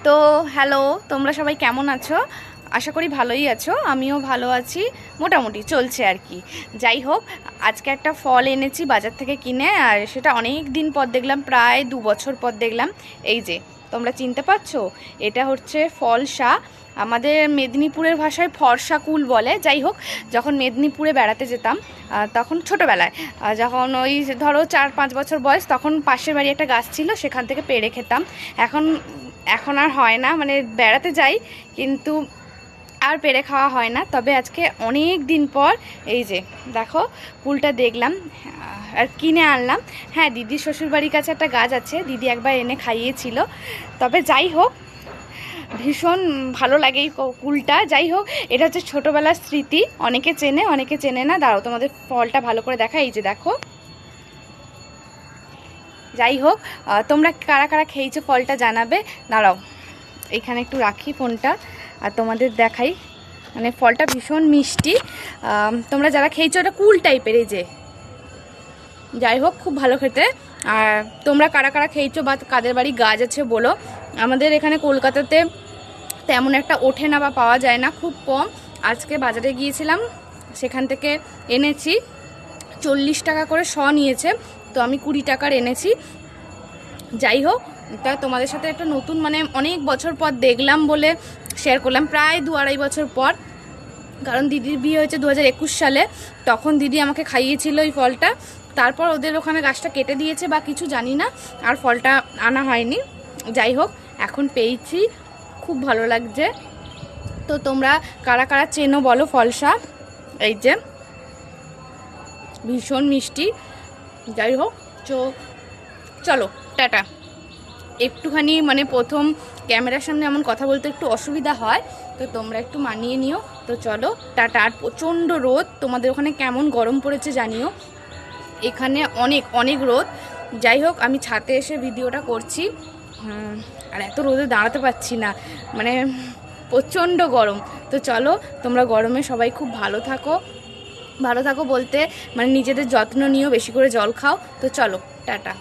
তো হ্যালো, তোমরা সবাই কেমন আছো? আশা করি ভালোই আছো, আমিও ভালো আছি, মোটামুটি চলছে আর কি। যাই হোক, আজকে একটা ফল এনেছি বাজার থেকে কিনে, আর সেটা অনেক দিন পর দেখলাম, প্রায় 2 বছর পর দেখলাম। এই যে তোমরা চিনতে পারছো, এটা হচ্ছে ফলসা। আমাদের মেদিনীপুরের ভাষায় ফর্সা কুল বলে। যাই হোক, যখন মেদিনীপুরে বেড়াতে যেতাম তখন ছোটোবেলায়, যখন ওই ধরো 4-5 বছর বয়স, তখন পাশের বাড়ি একটা গাছ ছিল, সেখান থেকে পেড়ে খেতাম। এখন এখন আর হয় না, মানে বেড়াতে যাই কিন্তু আর পেড়ে খাওয়া হয় না। তবে আজকে অনেক দিন পর এই যে দেখো কুলটা দেখলাম আর কিনে আনলাম। হ্যাঁ, দিদির শ্বশুরবাড়ির কাছে একটা গাছ আছে, দিদি একবার এনে খাইয়েছিল। তবে যাই হোক, ভীষণ ভালো লাগে এই কুলটা। যাই হোক, এটা হচ্ছে ছোটোবেলার স্মৃতি। অনেকে চেনে, অনেকে চেনে না। দাঁড়াও, তোমাদের ফলটা ভালো করে দেখা। এই যে দেখো। যাই হোক, তোমরা কারা কারা খেয়েছো ফলটা জানাবে। দাঁড়াও, এইখানে একটু রাখি ফোনটা আর তোমাদের দেখাই। মানে ফলটা ভীষণ মিষ্টি। তোমরা যারা খেয়েছো, ওটা কুল টাইপের। এই যে, যাই হোক, খুব ভালো খেতে। আর তোমরা কারা কারা খেয়েছো বা কাদের বাড়ি গাছ আছে বলো। আমাদের এখানে কলকাতাতে তেমন একটা ওঠে না বা পাওয়া যায় না, খুব কম। আজকে বাজারে গিয়েছিলাম, সেখান থেকে এনেছি। 40 টাকা করে শ নিয়েছে, তো আমি 20 টাকার এনেছি। যাই হোক, তা তোমাদের সাথে একটা নতুন, মানে অনেক বছর পর দেখলাম বলে শেয়ার করলাম, প্রায় 2-2.5 বছর পর। কারণ দিদির বিয়ে হয়েছে 2021 সালে, তখন দিদি আমাকে খাইয়েছিল এই ফলটা। তারপর ওদের ওখানে গাছটা কেটে দিয়েছে বা কিছু জানি না, আর ফলটা আনা হয়নি। যাই হোক, এখন পেয়েছি, খুব ভালো লাগছে। তো তোমরা কারা কারা চেনো বলো ফলসা। এই যে ভীষণ মিষ্টি। যাই হোক, চলো টাটা। একটুখানি মানে প্রথম ক্যামেরার সামনে এমন কথা বলতে একটু অসুবিধা হয়, তো তোমরা একটু মানিয়ে নিও। তো চলো টাটা। আর প্রচণ্ড রোদ, তোমাদের ওখানে কেমন গরম পড়েছে জানিও। এখানে অনেক অনেক রোদ। যাই হোক, আমি ছাদে এসে ভিডিওটা করছি, আর এত রোদে দাঁড়াতে পারছি না, মানে প্রচণ্ড গরম। তো চলো, তোমরা গরমে সবাই খুব ভালো থাকো। ভালো থাকো বলতে মানে নিজেদের যত্ন নিও, বেশি করে জল খাও। তো চলো টাটা।